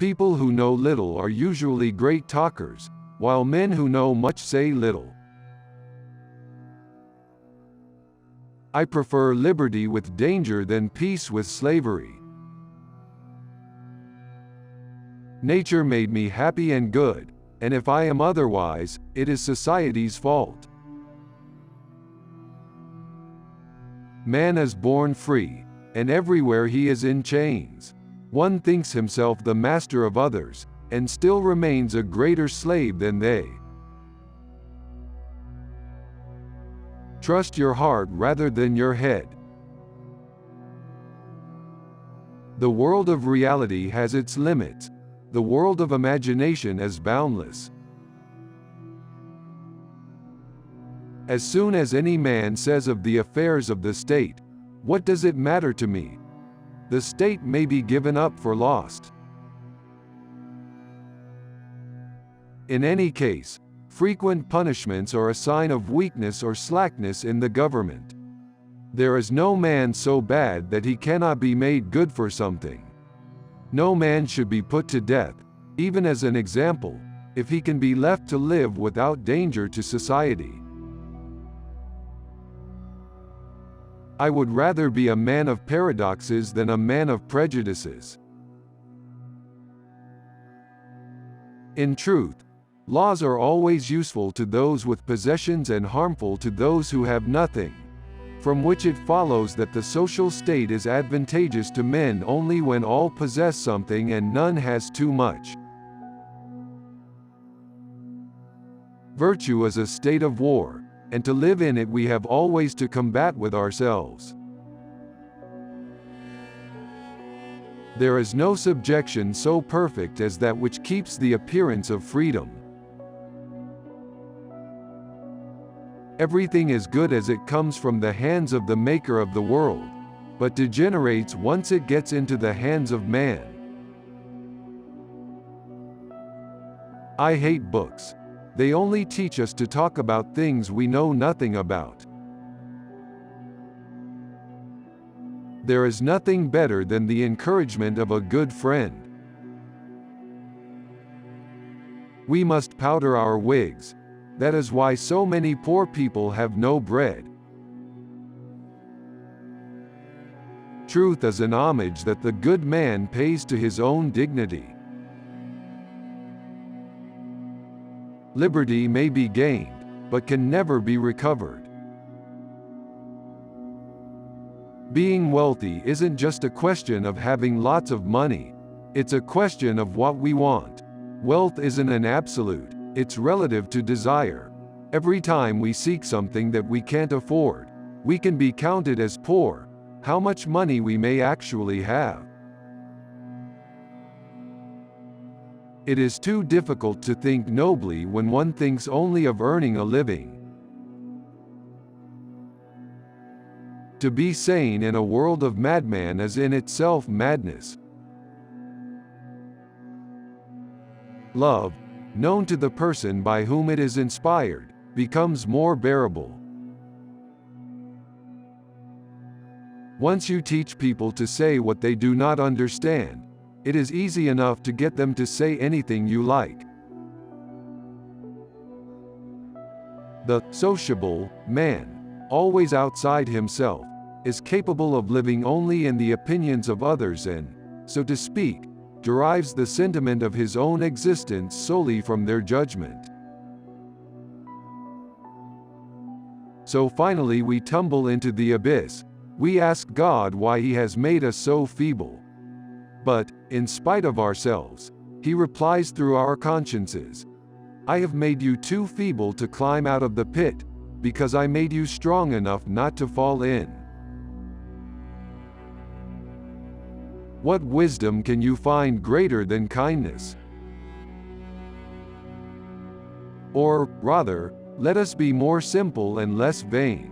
People who know little are usually great talkers, while men who know much say little. I prefer liberty with danger than peace with slavery. Nature made me happy and good, and if I am otherwise, it is society's fault. Man is born free, and everywhere he is in chains. One thinks himself the master of others, and still remains a greater slave than they. Trust your heart rather than your head. The world of reality has its limits. The world of imagination is boundless. As soon as any man says of the affairs of the state, "What does it matter to me?" the state may be given up for lost. In any case, frequent punishments are a sign of weakness or slackness in the government. There is no man so bad that he cannot be made good for something. No man should be put to death, even as an example, if he can be left to live without danger to society. I would rather be a man of paradoxes than a man of prejudices. In truth, laws are always useful to those with possessions and harmful to those who have nothing, from which it follows that the social state is advantageous to men only when all possess something and none has too much. Virtue is a state of war, and to live in it we have always to combat with ourselves. There is no subjection so perfect as that which keeps the appearance of freedom. Everything is good as it comes from the hands of the Maker of the world, but degenerates once it gets into the hands of man. I hate books. They only teach us to talk about things we know nothing about. There is nothing better than the encouragement of a good friend. We must powder our wigs. That is why so many poor people have no bread. Truth is an homage that the good man pays to his own dignity. Liberty may be gained, but can never be recovered. Being wealthy isn't just a question of having lots of money. It's a question of what we want. Wealth isn't an absolute, it's relative to desire. Every time we seek something that we can't afford, we can be counted as poor, how much money we may actually have. It is too difficult to think nobly when one thinks only of earning a living. To be sane in a world of madmen is in itself madness. Love, known to the person by whom it is inspired, becomes more bearable. Once you teach people to say what they do not understand, it is easy enough to get them to say anything you like. The sociable man, always outside himself, is capable of living only in the opinions of others and, so to speak, derives the sentiment of his own existence solely from their judgment. So finally we tumble into the abyss. We ask God why He has made us so feeble. But, in spite of ourselves, He replies through our consciences, "I have made you too feeble to climb out of the pit, because I made you strong enough not to fall in." What wisdom can you find greater than kindness? Or, rather, let us be more simple and less vain.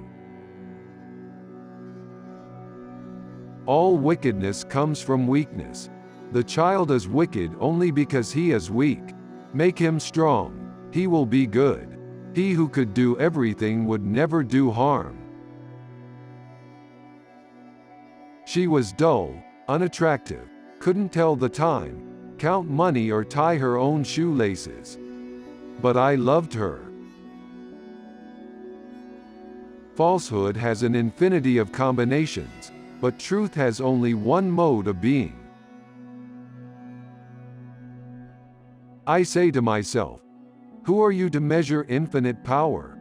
All wickedness comes from weakness. The child is wicked only because he is weak. Make him strong, he will be good. He who could do everything would never do harm. She was dull, unattractive, couldn't tell the time, count money or tie her own shoelaces. But I loved her. Falsehood has an infinity of combinations, but truth has only one mode of being. I say to myself, who are you to measure infinite power?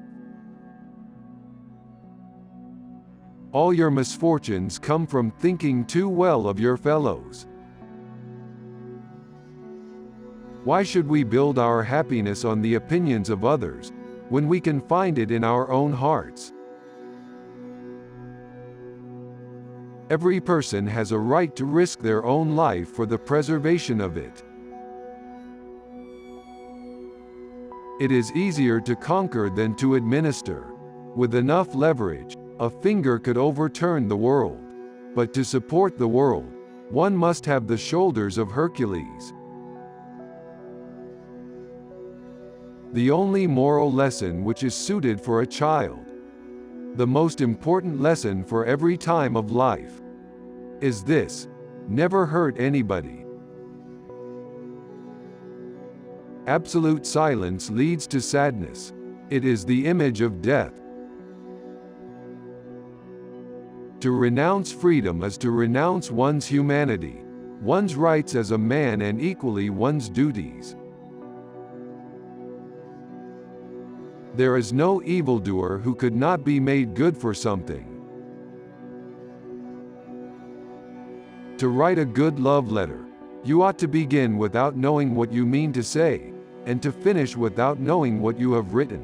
All your misfortunes come from thinking too well of your fellows. Why should we build our happiness on the opinions of others, when we can find it in our own hearts? Every person has a right to risk their own life for the preservation of it. It is easier to conquer than to administer. With enough leverage, a finger could overturn the world. But to support the world, one must have the shoulders of Hercules. The only moral lesson which is suited for a child, the most important lesson for every time of life, is this: never hurt anybody. Absolute silence leads to sadness. It is the image of death. To renounce freedom is to renounce one's humanity, one's rights as a man, and equally one's duties. There is no evildoer who could not be made good for something. To write a good love letter, you ought to begin without knowing what you mean to say, and to finish without knowing what you have written.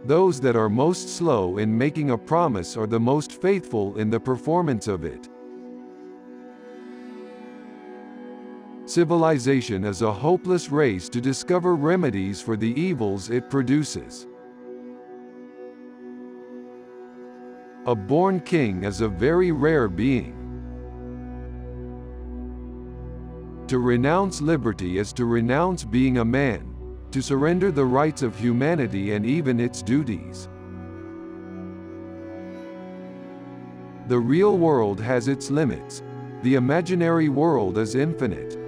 Those that are most slow in making a promise are the most faithful in the performance of it. Civilization is a hopeless race to discover remedies for the evils it produces. A born king is a very rare being. To renounce liberty is to renounce being a man, to surrender the rights of humanity and even its duties. The real world has its limits. The imaginary world is infinite.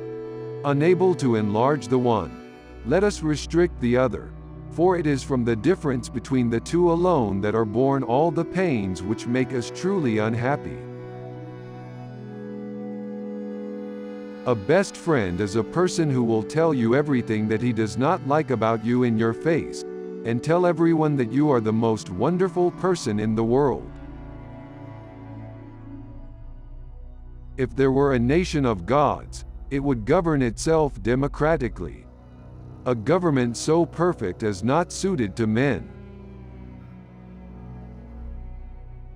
Unable to enlarge the one, let us restrict the other, for it is from the difference between the two alone that are born all the pains which make us truly unhappy. A best friend is a person who will tell you everything that he does not like about you in your face, and tell everyone that you are the most wonderful person in the world. If there were a nation of gods, it would govern itself democratically. A government so perfect is not suited to men.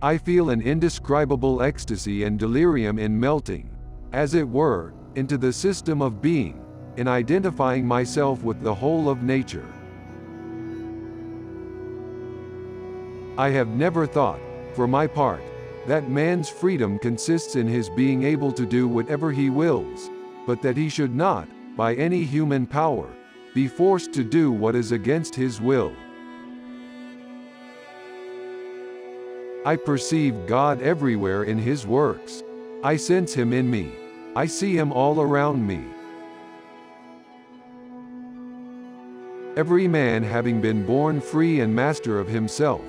I feel an indescribable ecstasy and delirium in melting, as it were, into the system of being, in identifying myself with the whole of nature. I have never thought, for my part, that man's freedom consists in his being able to do whatever he wills, but that he should not, by any human power, be forced to do what is against his will. I perceive God everywhere in his works. I sense him in me. I see him all around me. Every man having been born free and master of himself,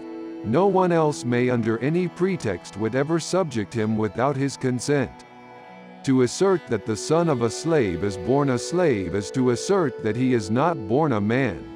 no one else may under any pretext whatever subject him without his consent. To assert that the son of a slave is born a slave is to assert that he is not born a man.